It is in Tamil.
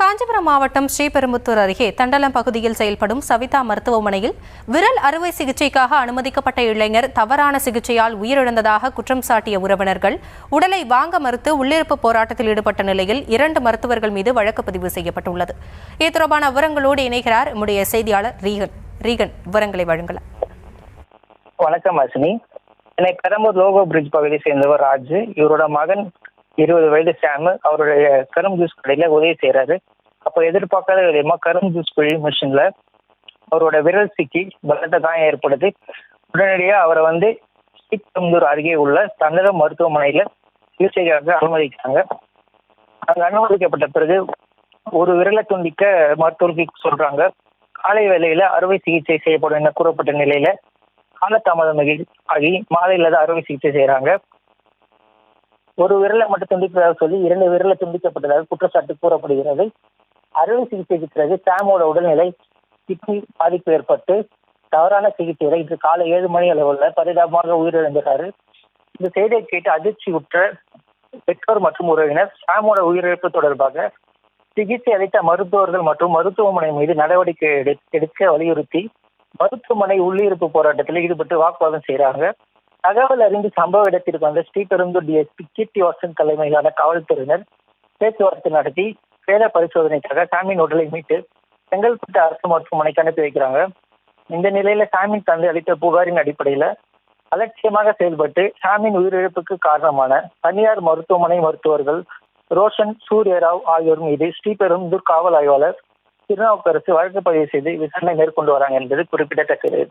காஞ்சிபுரம் மாவட்டம் ஸ்ரீபெரும்புத்தூர் அருகே தண்டலம் பகுதியில் செயல்படும் சவிதா மருத்துவமனையில் விரல் அறுவை சிகிச்சைக்காக அனுமதிக்கப்பட்ட இளைஞர் தவறான சிகிச்சையால் உயிரிழந்ததாக குற்றம் சாட்டிய உறவினர்கள் உடலை வாங்க மறுத்து உள்ளிருப்பு போராட்டத்தில் ஈடுபட்ட நிலையில் 2 மருத்துவர்கள் மீது வழக்கு பதிவு செய்யப்பட்டுள்ளது. இது தொடர்பான விவரங்களோடு இணைகிறார் நம்முடைய செய்தியாளர் ரீகன். விவரங்களை வழங்கலாம். வணக்கம் அஸ்வினி. சென்னை பெரம்பூர் லோகோ பிரிட்ஜ் பகுதியை சேர்ந்தவர் ராஜு. இவரோட மகன் 20 வயது சாம் அவருடைய கரும் ஜூஸ் கடையில உதவி செய்யறாரு. அப்போ எதிர்பார்க்காத விதமா கரும் ஜூஸ் குழி மிஷின்ல அவரோட விரல் சிக்கி பலத்த காயம் ஏற்படுது. உடனடியாக அவரை ஸ்ரீபெரும்புதூர் அருகே உள்ள தண்டலம் மருத்துவமனையில சிகிச்சைக்காக அனுமதிக்கிறாங்க. அங்க அனுமதிக்கப்பட்ட பிறகு ஒரு விரலை துண்டிக்க மருத்துவருக்கு சொல்றாங்க. காலை வேளையில அறுவை சிகிச்சை செய்யப்படும் என கூறப்பட்ட நிலையில காலதாமதம் ஆகி மாலையில தான் அறுவை சிகிச்சை செய்யறாங்க. ஒரு விரலை மட்டும் துண்டிப்பதாக சொல்லி 2 விரலை துண்டிக்கப்பட்டதாக குற்றச்சாட்டு கூறப்படுகிறது. அறுவை சிகிச்சைக்கு பிறகு சாமோட உடல்நிலை கிட்னி பாதிப்பு ஏற்பட்டு தவறான சிகிச்சையில இன்று காலை 7 மணி அளவுல பரிதாபமாக உயிரிழந்தாரு. இந்த செய்தியை கேட்டு அதிர்ச்சியுற்ற பெற்றோர் மற்றும் உறவினர் சாமோட உயிரிழப்பு தொடர்பாக சிகிச்சை அளித்த மருத்துவர்கள் மற்றும் மருத்துவமனை மீது நடவடிக்கை எடுக்க வலியுறுத்தி மருத்துவமனை உள்ளிருப்பு போராட்டத்தில் ஈடுபட்டு வாக்குவாதம் செய்யறாங்க. தகவல் அறிந்து சம்பவ இடத்திற்கு வந்த ஸ்ரீபெரும்புதூர் டிஎஸ்பி கீர்த்தி வாசன் தலைமையிலான காவல்துறையினர் பேச்சுவார்த்தை நடத்தி பிரேத பரிசோதனைக்காக சாமியின் உடலை மீட்டு செங்கல்பட்டு அரசு மருத்துவமனைக்கு அனுப்பி வைக்கிறாங்க. இந்த நிலையில சாமியின் தந்தை அளித்த புகாரின் அடிப்படையில அலட்சியமாக செயல்பட்டு சாமியின் உயிரிழப்புக்கு காரணமான தனியார் மருத்துவமனை மருத்துவர்கள் ரோஷன், சூரியராவ் ஆகியோர் மீது ஸ்ரீபெரும்புதூர் காவல் ஆய்வாளர் திருநாவுக்கரசு வழக்கு பதிவு செய்து விசாரணை மேற்கொண்டு வராங்க என்பது குறிப்பிடத்தக்கது.